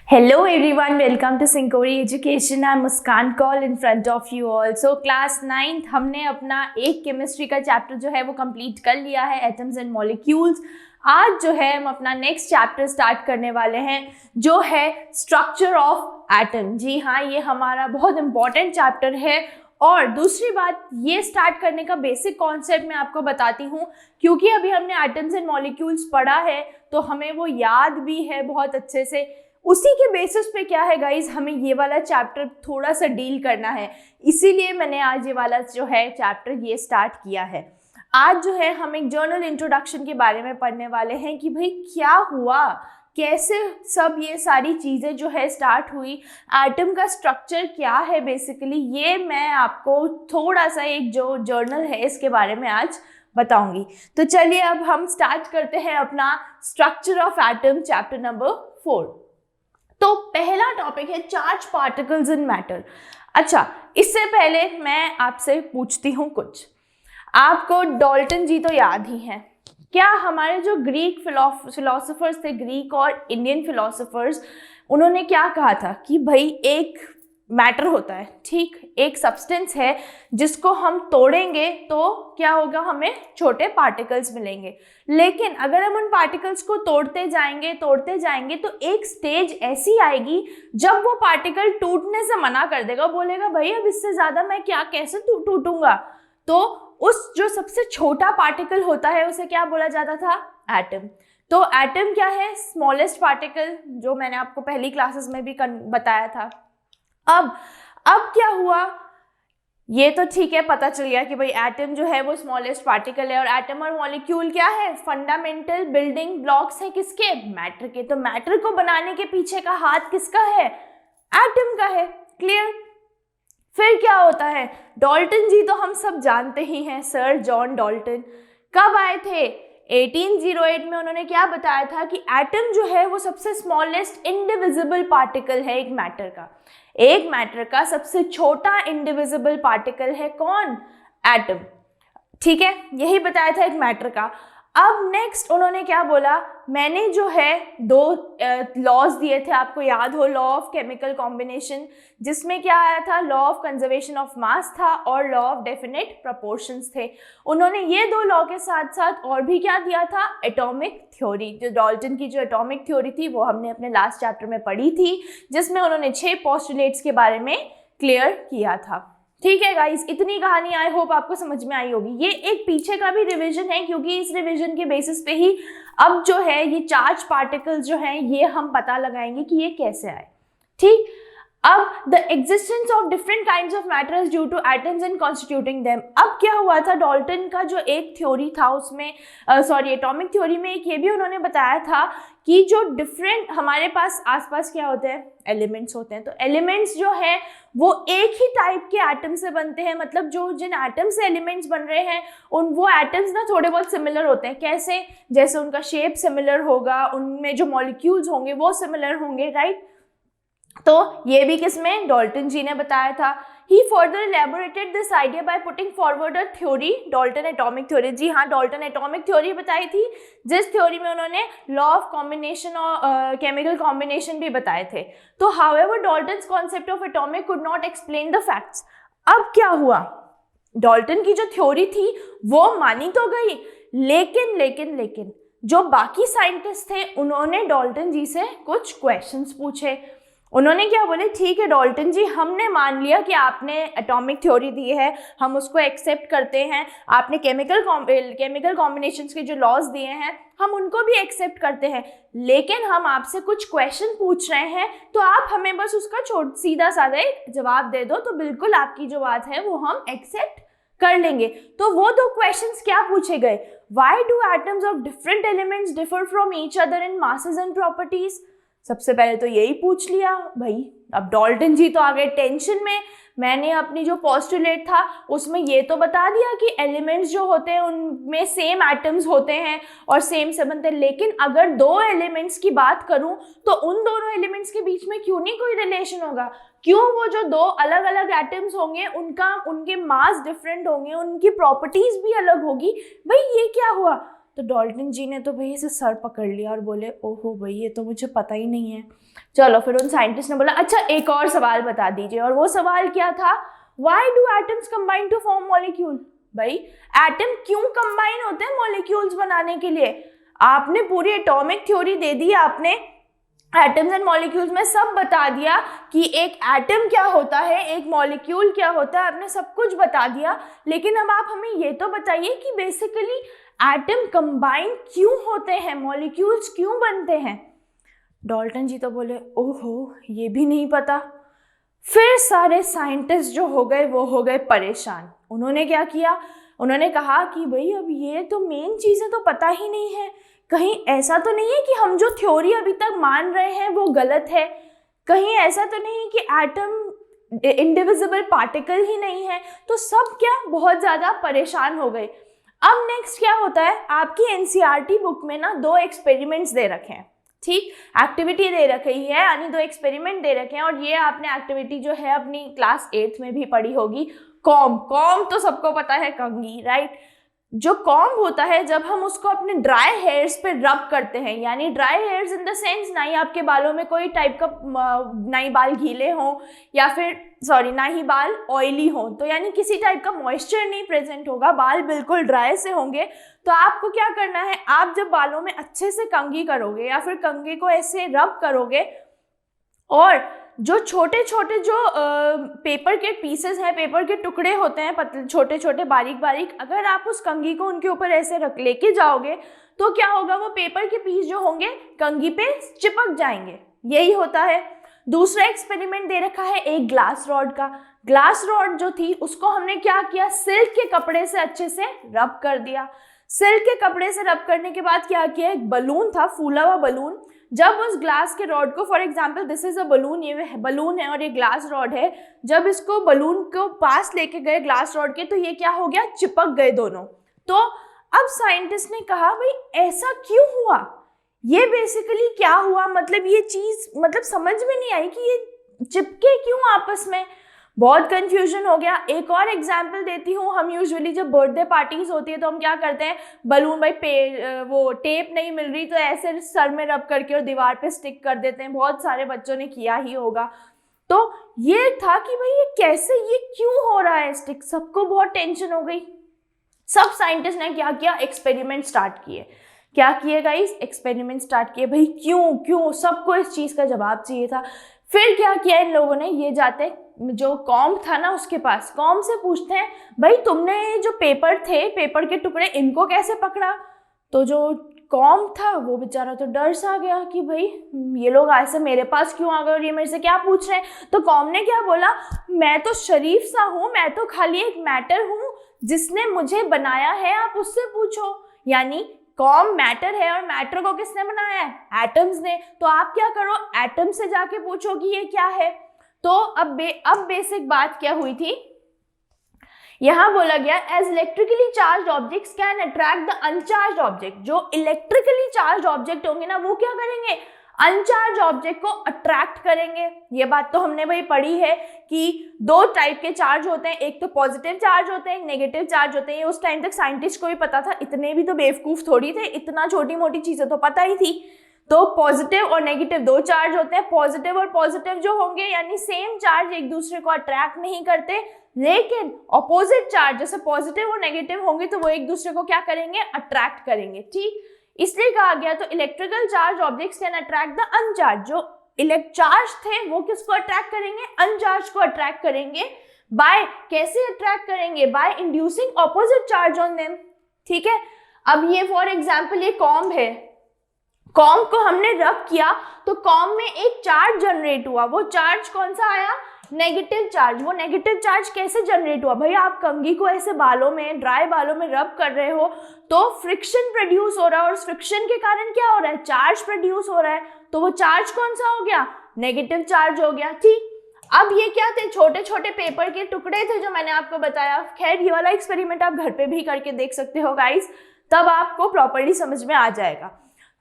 Hello everyone, welcome to Syncori Education. I'm Muskan Kaul in front of you all. So class 9th हमने अपना एक chemistry का chapter जो है वो कंप्लीट कर लिया है, एटम्स एंड मॉलिक्यूल्स। आज जो है हम अपना नेक्स्ट चैप्टर स्टार्ट करने वाले हैं जो है स्ट्रक्चर ऑफ एटम। जी हाँ, ये हमारा बहुत इंपॉर्टेंट चैप्टर है। और दूसरी बात, ये स्टार्ट करने का बेसिक कॉन्सेप्ट मैं आपको बताती हूँ, क्योंकि अभी हमने एटम्स एंड मॉलिक्यूल्स पढ़ा है तो हमें वो याद भी है बहुत अच्छे से। उसी के बेसिस पे क्या है गाइज, हमें ये वाला चैप्टर थोड़ा सा डील करना है, इसीलिए मैंने आज ये वाला जो है चैप्टर ये स्टार्ट किया है। आज जो है हम एक जर्नल इंट्रोडक्शन के बारे में पढ़ने वाले हैं कि भाई क्या हुआ, कैसे सब ये सारी चीज़ें जो है स्टार्ट हुई, एटम का स्ट्रक्चर क्या है बेसिकली, ये मैं आपको थोड़ा सा एक जो जर्नल है इसके बारे में आज बताऊंगी। तो चलिए अब हम स्टार्ट करते हैं अपना structure of atom chapter number 4। तो पहला टॉपिक है चार्ज पार्टिकल्स इन मैटर। अच्छा, इससे पहले मैं आपसे पूछती हूँ कुछ, आपको डाल्टन जी तो याद ही हैं। क्या हमारे जो ग्रीक फिलोसोफर्स थे, ग्रीक और इंडियन फिलोसोफर्स, उन्होंने क्या कहा था कि भाई एक मैटर होता है, ठीक, एक सब्सटेंस है जिसको हम तोड़ेंगे तो क्या होगा, हमें छोटे पार्टिकल्स मिलेंगे। लेकिन अगर हम उन पार्टिकल्स को तोड़ते जाएंगे तो एक स्टेज ऐसी आएगी जब वो पार्टिकल टूटने से मना कर देगा, बोलेगा भाई अब इससे ज़्यादा मैं क्या कैसे टूटूंगा। तो उस जो सबसे छोटा पार्टिकल होता है उसे क्या बोला जाता था, एटम। तो एटम क्या है, स्मॉलेस्ट पार्टिकल, जो मैंने आपको पहली क्लासेस में भी बताया था। अब क्या हुआ, ये तो ठीक है, पता चल गया कि भाई एटम जो है वो स्मॉलेस्ट पार्टिकल है, और एटम और मॉलिक्यूल क्या है, फंडामेंटल बिल्डिंग ब्लॉक्स है किसके, मैटर के। तो मैटर को बनाने के पीछे का हाथ किसका है, एटम का है। क्लियर। फिर क्या होता है, डाल्टन जी तो हम सब जानते ही हैं, सर जॉन डाल्टन कब आए थे, 1808 में। उन्होंने क्या बताया था कि एटम जो है वो सबसे स्मॉलेस्ट इंडिविजिबल पार्टिकल है एक मैटर का सबसे छोटा इंडिविजिबल पार्टिकल है कौन, एटम। ठीक है, यही बताया था एक मैटर का। अब नेक्स्ट उन्होंने क्या बोला, मैंने जो है दो लॉज दिए थे, आपको याद हो, लॉ ऑफ केमिकल कॉम्बिनेशन, जिसमें क्या आया था, law of conservation of mass था और लॉ ऑफ डेफिनेट प्रोपोर्शंस थे। उन्होंने ये दो लॉ के साथ साथ और भी क्या दिया था, एटॉमिक थ्योरी। जो डाल्टन की जो एटॉमिक थ्योरी थी वो हमने अपने लास्ट चैप्टर में पढ़ी थी, जिसमें उन्होंने 6 पोस्टुलेट्स के बारे में क्लियर किया था। ठीक है गाइस, इतनी कहानी आई होप आपको समझ में आई होगी। ये एक पीछे का भी रिवीजन है, क्योंकि इस रिवीजन के बेसिस पे ही अब जो है ये चार्ज पार्टिकल्स जो हैं ये हम पता लगाएंगे कि ये कैसे आए। ठीक, अब the existence of different kinds of matters due two atoms and constituting them. अब क्या हुआ था, डाल्टन का जो एक थ्योरी था उसमें एटॉमिक थ्योरी में एक ये भी उन्होंने बताया था कि जो डिफरेंट हमारे पास आसपास क्या होते हैं, एलिमेंट्स होते हैं। तो एलिमेंट्स जो हैं वो एक ही टाइप के एटम से बनते हैं, मतलब जो जिन एटम से एलिमेंट्स बन रहे हैं वो एटम्स ना थोड़े बहुत सिमिलर होते हैं। कैसे, जैसे उनका शेप सिमिलर होगा, उनमें जो मॉलिक्यूल्स होंगे वो सिमिलर होंगे, राइट। तो ये भी किसमें, डाल्टन जी ने बताया था। He further elaborated this idea by putting forward a theory, Dalton atomic theory. जी हाँ, डाल्टन एटॉमिक थ्योरी बताई थी, जिस थ्योरी में उन्होंने लॉ ऑफ कॉम्बिनेशन और केमिकल कॉम्बिनेशन भी बताए थे। तो however Dalton's concept of atomic could not explain the facts। अब क्या हुआ, डाल्टन की जो थ्योरी थी वो मानी तो गई, लेकिन जो बाकी साइंटिस्ट थे उन्होंने डाल्टन जी से कुछ क्वेश्चंस पूछे। उन्होंने क्या बोले, ठीक है डाल्टन जी, हमने मान लिया कि आपने एटॉमिक थ्योरी दी है, हम उसको एक्सेप्ट करते हैं, आपने केमिकल कॉम्बिनेशंस के जो लॉज दिए हैं हम उनको भी एक्सेप्ट करते हैं, लेकिन हम आपसे कुछ क्वेश्चन पूछ रहे हैं, तो आप हमें बस उसका सीधा साधा एक जवाब दे दो, तो बिल्कुल आपकी जो बात है वो हम एक्सेप्ट कर लेंगे। तो वो दो क्वेश्चंस क्या पूछे गए, why do atoms of different elements differ from each other in masses and properties. सबसे पहले तो यही पूछ लिया भाई। अब डाल्टन जी तो आ गए टेंशन में, मैंने अपनी जो पोस्टुलेट था उसमें ये तो बता दिया कि एलिमेंट्स जो होते हैं उनमें सेम एटम्स होते हैं और सेम से बनते हैं, लेकिन अगर दो एलिमेंट्स की बात करूं तो उन दोनों एलिमेंट्स के बीच में क्यों नहीं कोई रिलेशन होगा, क्यों वो जो दो अलग अलग एटम्स होंगे उनके मास डिफरेंट होंगे, उनकी प्रॉपर्टीज भी अलग होगी। भाई ये क्या हुआ, तो डाल्टन जी ने तो भाई इसे सर पकड़ लिया और बोले ओहो भाई ये तो मुझे पता ही नहीं है। चलो फिर उन साइंटिस्ट ने बोला अच्छा एक और सवाल बता दीजिए, और वो सवाल क्या था, why do atoms combine to form molecule. भाई एटम क्यों कंबाइन होते हैं मॉलिक्यूल्स बनाने के लिए। आपने पूरी एटॉमिक थ्योरी दे दी, आपने एटम्स एंड मॉलिक्यूल्स में सब बता दिया कि एक एटम क्या होता है, एक मॉलिक्यूल क्या होता है, आपने सब कुछ बता दिया, लेकिन अब आप हमें ये तो बताइए कि बेसिकली एटम कंबाइन क्यों होते हैं, मॉलिक्यूल्स क्यों बनते हैं। डाल्टन जी तो बोले ओहो ये भी नहीं पता। फिर सारे साइंटिस्ट जो हो गए वो हो गए परेशान। उन्होंने क्या किया, उन्होंने कहा कि भाई अब ये तो मेन चीज़ें तो पता ही नहीं है, कहीं ऐसा तो नहीं है कि हम जो थ्योरी अभी तक मान रहे हैं वो गलत है, कहीं ऐसा तो नहीं है कि एटम इंडिविजिबल पार्टिकल ही नहीं है। तो सब क्या बहुत ज़्यादा परेशान हो गए। अब नेक्स्ट क्या होता है, आपकी एनसीईआरटी बुक में ना 2 एक्सपेरिमेंट्स दे रखे हैं, ठीक, एक्टिविटी दे रखी है यानी 2 एक्सपेरिमेंट दे रखे हैं, और ये आपने एक्टिविटी जो है अपनी क्लास 8th में भी पढ़ी होगी। कॉम्ब तो सबको पता है, कंघी, राइट। जो कॉम्ब होता है जब हम उसको अपने ड्राई हेयर्स पे रब करते हैं, यानी dry hairs in the sense ना ही आपके बालों में कोई टाइप का ना ही बाल गीले हों या फिर ना ही बाल ऑयली हों, तो यानी किसी टाइप का मॉइस्चर नहीं प्रेजेंट होगा, बाल बिल्कुल ड्राई से होंगे। तो आपको क्या करना है, आप जब बालों में अच्छे से कंघी करोगे या फिर कंघी को ऐसे रब करोगे, और जो छोटे छोटे जो पेपर के पीसेस हैं, पेपर के टुकड़े होते हैं पतले छोटे छोटे बारीक बारीक, अगर आप उस कंघी को उनके ऊपर ऐसे रख लेके जाओगे तो क्या होगा, वो पेपर के पीस जो होंगे कंघी पे चिपक जाएंगे, यही होता है। दूसरा एक्सपेरिमेंट दे रखा है एक ग्लास रॉड का। ग्लास रॉड जो थी उसको हमने क्या किया, सिल्क के कपड़े से अच्छे से रब कर दिया। सिल्क के कपड़े से रब करने के बाद क्या किया, एक बलून था, फूला हुआ बलून, जब उस ग्लास के रॉड को, for example this is a balloon, ये बलून है और ये ग्लास रॉड है, जब इसको बलून को पास लेके गए ग्लास रॉड के, तो ये क्या हो गया, चिपक गए दोनों। तो अब साइंटिस्ट ने कहा भाई ऐसा क्यों हुआ, ये बेसिकली क्या हुआ, मतलब ये चीज मतलब समझ में नहीं आई कि ये चिपके क्यों आपस में, बहुत कंफ्यूजन हो गया। एक और एग्जाम्पल देती हूँ, हम यूजुअली जब बर्थडे पार्टीज होती है तो हम क्या करते हैं, बलून भाई वो टेप नहीं मिल रही तो ऐसे सर में रब करके और दीवार पे स्टिक कर देते हैं, बहुत सारे बच्चों ने किया ही होगा। तो ये था कि भाई ये कैसे, ये क्यों हो रहा है स्टिक, सबको बहुत टेंशन हो गई। सब साइंटिस्ट ने क्या किया, एक्सपेरिमेंट स्टार्ट किए। क्या किए गाइस, एक्सपेरिमेंट स्टार्ट किए, भाई क्यों क्यों, सबको इस चीज का जवाब चाहिए था। फिर क्या किया इन लोगों ने, ये जाते जो कॉम्ब था ना उसके पास, कॉम्ब से पूछते हैं भाई तुमने जो पेपर थे, पेपर के टुकड़े, इनको कैसे पकड़ा। तो जो कॉम्ब था वो बेचारा तो डर सा गया कि भाई ये लोग ऐसे मेरे पास क्यों आ गए और ये मेरे से क्या पूछ रहे हैं। तो कॉम्ब ने क्या बोला, मैं तो शरीफ सा हूँ, मैं तो खाली एक मैटर हूँ, जिसने मुझे बनाया है आप उससे पूछो। यानी कॉम्ब मैटर है और मैटर को किसने बनाया है, एटम्स ने। तो आप क्या करो, एटम से जाके पूछो कि ये क्या है। तो अब बेसिक बात क्या हुई थी, यहां बोला गया as electrically charge objects can attract the uncharge object. जो इलेक्ट्रिकली चार्ज ऑब्जेक्ट होंगे ना वो क्या करेंगे, अनचार्ज ऑब्जेक्ट को अट्रैक्ट करेंगे। ये बात तो हमने भाई पढ़ी है कि 2 टाइप के चार्ज होते हैं, एक तो पॉजिटिव चार्ज होते हैं, एक नेगेटिव चार्ज होते हैं। ये उस टाइम तक साइंटिस्ट को भी पता था, इतने भी तो बेवकूफ थोड़ी थे, इतना छोटी मोटी चीजें तो पता ही थी। तो पॉजिटिव और नेगेटिव 2 चार्ज होते हैं। पॉजिटिव और पॉजिटिव जो होंगे यानी सेम चार्ज एक दूसरे को अट्रैक्ट नहीं करते, लेकिन ऑपोजिट चार्ज जैसे पॉजिटिव और नेगेटिव होंगे तो वो एक दूसरे को क्या करेंगे, अट्रैक्ट करेंगे। ठीक, इसलिए कहा गया तो electrical charge objects can attract the अनचार्ज। जो चार्ज थे वो किसको अट्रैक्ट करेंगे, अनचार्ज को अट्रैक्ट करेंगे। बाय कैसे अट्रैक्ट करेंगे, by inducing opposite charge on them. ठीक है, अब ये फॉर एग्जाम्पल ये कॉम्ब है, कॉम्ब को हमने रब किया तो कॉम्ब में एक चार्ज जनरेट हुआ। वो चार्ज कौन सा आया, नेगेटिव चार्ज। वो नेगेटिव चार्ज कैसे जनरेट हुआ, भाई आप कंघी को ऐसे बालों में, ड्राई बालों में रब कर रहे हो तो फ्रिक्शन प्रोड्यूस हो रहा है और उस फ्रिक्शन के कारण क्या हो रहा है, चार्ज प्रोड्यूस हो रहा है। तो वो चार्ज कौन सा हो गया, नेगेटिव चार्ज हो गया। ठीक, अब ये क्या थे, छोटे छोटे पेपर के टुकड़े थे जो मैंने आपको बताया। खैर ये वाला एक्सपेरिमेंट आप घर पे भी करके देख सकते हो गाइस, तब आपको प्रॉपर्ली समझ में आ जाएगा।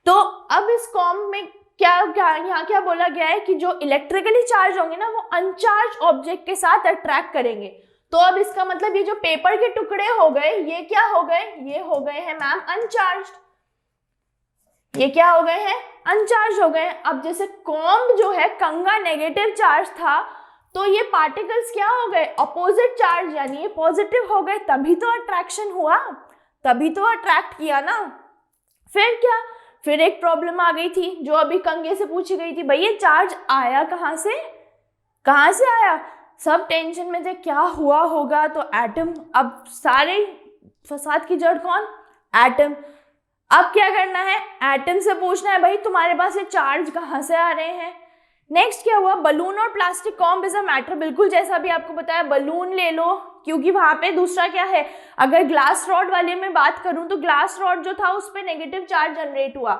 तो अब इस कॉम्ब में यहाँ क्या बोला गया है कि जो इलेक्ट्रिकली चार्ज होंगे ना वो अनचार्ज ऑब्जेक्ट के साथ अट्रैक्ट करेंगे। तो अब इसका मतलब ये जो पेपर के टुकड़े हो गए ये क्या हो गए, ये हो गए हैं मैम अनचार्ज्ड। ये क्या हो गए हैं, अनचार्ज हो गए। अब जैसे कॉम्ब जो है कंगा नेगेटिव चार्ज था, तो ये पार्टिकल्स क्या हो गए, अपोजिट चार्ज, यानी ये पॉजिटिव हो गए, तभी तो अट्रैक्शन हुआ, तभी तो अट्रैक्ट किया ना। फिर क्या, फिर एक प्रॉब्लम आ गई थी जो अभी कंगे से पूछी गई थी, भाई ये चार्ज आया कहाँ से आया। सब टेंशन में थे क्या हुआ होगा, तो एटम, अब सारे फसाद की जड़ कौन, एटम। अब क्या करना है, एटम से पूछना है भाई तुम्हारे पास ये चार्ज कहाँ से आ रहे हैं। नेक्स्ट क्या हुआ, बलून और plastic comb is a matter, बिल्कुल जैसा भी आपको बताया, बलून ले लो क्योंकि वहां पे दूसरा क्या है, अगर ग्लास रॉड वाले में बात करूं तो ग्लास रॉड जो था उस पर नेगेटिव चार्ज जनरेट हुआ,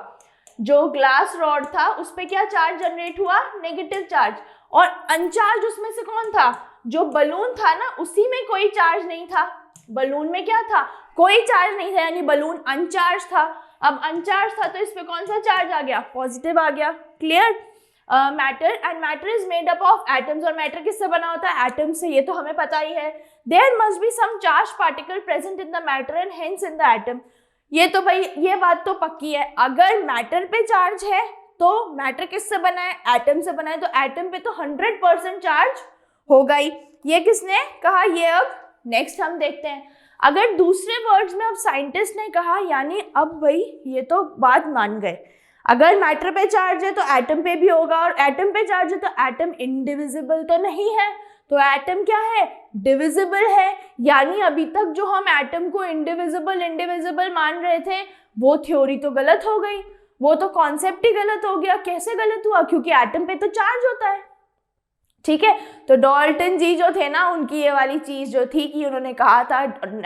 जो ग्लास रॉड था उस पर क्या चार्ज जनरेट हुआ, नेगेटिव चार्ज। और अनचार्ज उसमें से कौन था, जो बलून था ना उसी में कोई चार्ज नहीं था, बलून में क्या था, कोई चार्ज नहीं था, यानी बलून अनचार्ज था। अब अनचार्ज था तो इस पे कौन सा चार्ज आ गया, पॉजिटिव आ गया। Clear. Matter, and matter is made up of atoms, और मैटर किससे बना होता है, एटम से, ये तो हमें पता ही है। There must be some charge particle present in the matter and hence in the atom, ये तो भाई ये बात तो पक्की है, अगर मैटर पे चार्ज है तो मैटर किससे बना है, एटम से बना है, तो एटम पे तो 100% चार्ज होगा ही। ये किसने कहा, ये अब नेक्स्ट हम देखते हैं। अगर दूसरे वर्ड्स में अब साइंटिस्ट ने कहा, यानी अब भाई ये तो बात मान गए, अगर मैटर पे चार्ज है तो एटम पे भी होगा, और एटम पे चार्ज है तो एटम इनडिविजिबल तो नहीं है, तो एटम क्या है, डिविजिबल है। यानी अभी तक जो हम एटम को इनडिविजिबल मान रहे थे वो थ्योरी तो गलत हो गई, वो तो कॉन्सेप्ट ही गलत हो गया। कैसे गलत हुआ, क्योंकि एटम पे तो चार्ज होता है। ठीक है, तो डाल्टन जी जो थे ना, उनकी ये वाली चीज जो थी कि उन्होंने कहा था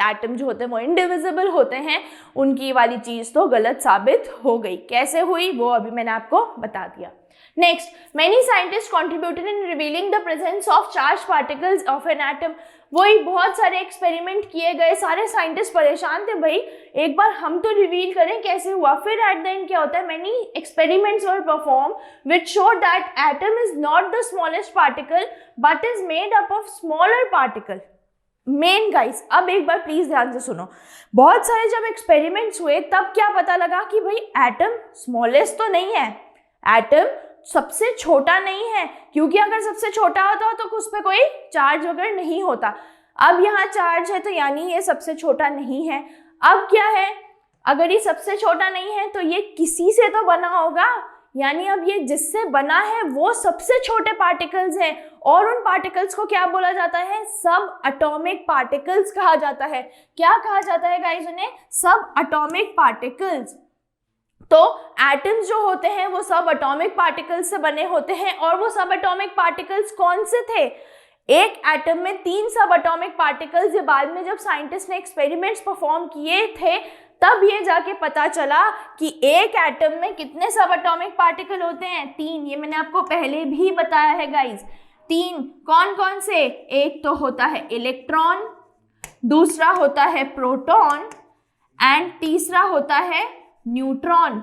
एटम जो होते हैं वो इनडिविजिबल होते हैं, उनकी वाली चीज तो गलत साबित हो गई। कैसे हुई वो अभी मैंने आपको बता दिया। Next, many scientist contributed in revealing the presence of charge particles of an atom. वही बहुत सारे एक्सपेरिमेंट किए गए, सारे साइंटिस्ट परेशान थे, भाई एक बार हम तो रिवील करें कैसे हुआ। फिर एट द एंड क्या होता है, many experiments were perform which show that atom is not the smallest particle but is made up of smaller particle. Main guys, अब एक बार प्लीज ध्यान से सुनो, बहुत सारे जब एक्सपेरिमेंट्स हुए तब क्या पता लगा कि भाई एटम स्मॉलेस्ट तो नहीं है, एटम सबसे छोटा नहीं है, क्योंकि अगर सबसे छोटा होता तो उस पर कोई चार्ज वगैरह नहीं होता। अब यहाँ चार्ज है तो यानी ये सबसे छोटा नहीं है। अब क्या है, अगर ये सबसे छोटा नहीं है तो ये किसी से तो बना होगा, यानी अब ये जिससे बना है वो सबसे छोटे पार्टिकल्स हैं, और उन पार्टिकल्स को क्या बोला जाता है, सब एटॉमिक पार्टिकल्स कहा जाता है। क्या कहा जाता है गाइस उन्हें, सब एटॉमिक पार्टिकल्स। तो एटम्स जो होते हैं वो सब एटॉमिक पार्टिकल्स से बने होते हैं, और वो सब एटॉमिक पार्टिकल्स कौन से थे, एक एटम में 3 सब एटॉमिक पार्टिकल्स। ये बाद में जब साइंटिस्ट ने एक्सपेरिमेंट्स परफॉर्म किए थे तब ये जाके पता चला कि एक एटम में कितने सब एटॉमिक पार्टिकल होते हैं, 3। ये मैंने आपको पहले भी बताया है गाइस, 3। कौन कौन से, एक तो होता है इलेक्ट्रॉन, दूसरा होता है प्रोटॉन, एंड तीसरा होता है न्यूट्रॉन।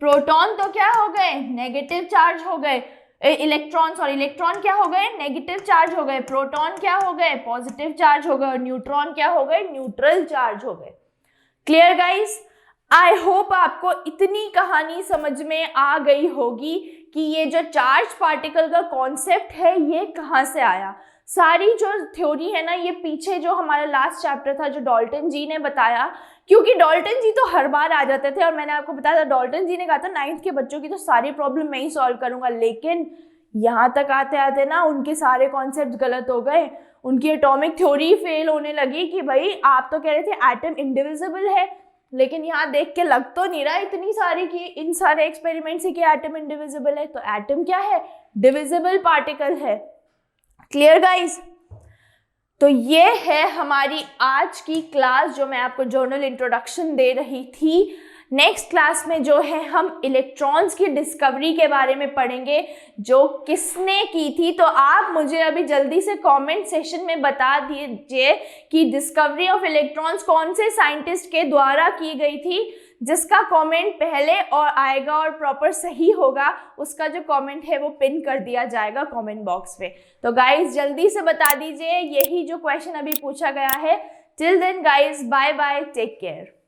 प्रोटॉन तो क्या हो गए, नेगेटिव चार्ज हो गए, इलेक्ट्रॉन क्या हो गए, नेगेटिव चार्ज हो गए, प्रोटॉन क्या हो गए, पॉजिटिव चार्ज हो गए, और न्यूट्रॉन क्या हो गए, न्यूट्रल चार्ज हो गए। क्लियर गाइस, आई होप आपको इतनी कहानी समझ में आ गई होगी कि ये जो चार्ज पार्टिकल का कॉन्सेप्ट है ये कहाँ से आया। सारी जो थ्योरी है ना, ये पीछे जो हमारा लास्ट चैप्टर था जो डाल्टन जी ने बताया, क्योंकि डाल्टन जी तो हर बार आ जाते थे, और मैंने आपको बताया था डाल्टन जी ने कहा था 9th के बच्चों की तो सारी प्रॉब्लम मैं ही सॉल्व करूंगा, लेकिन यहाँ तक आते आते ना उनके सारे कॉन्सेप्ट गलत हो गए, उनकी एटॉमिक थ्योरी फेल होने लगी कि भाई आप तो कह रहे थे एटम इंडिविजिबल है, लेकिन यहाँ देख के लग तो नहीं रहा इतनी सारी की इन सारे एक्सपेरिमेंट से कि एटम इंडिविजिबल है, तो एटम क्या है, डिविजिबल पार्टिकल है। क्लियर गाइस, तो ये है हमारी आज की क्लास जो मैं आपको जर्नल इंट्रोडक्शन दे रही थी। नेक्स्ट क्लास में जो है हम इलेक्ट्रॉन्स की डिस्कवरी के बारे में पढ़ेंगे, जो किसने की थी। तो आप मुझे अभी जल्दी से कमेंट सेशन में बता दीजिए कि डिस्कवरी ऑफ इलेक्ट्रॉन्स कौन से साइंटिस्ट के द्वारा की गई थी। जिसका कमेंट पहले और आएगा और प्रॉपर सही होगा उसका जो कमेंट है वो पिन कर दिया जाएगा कमेंट बॉक्स में। तो गाइस जल्दी से बता दीजिए, यही जो क्वेश्चन अभी पूछा गया है। Till then guys, bye bye, take care.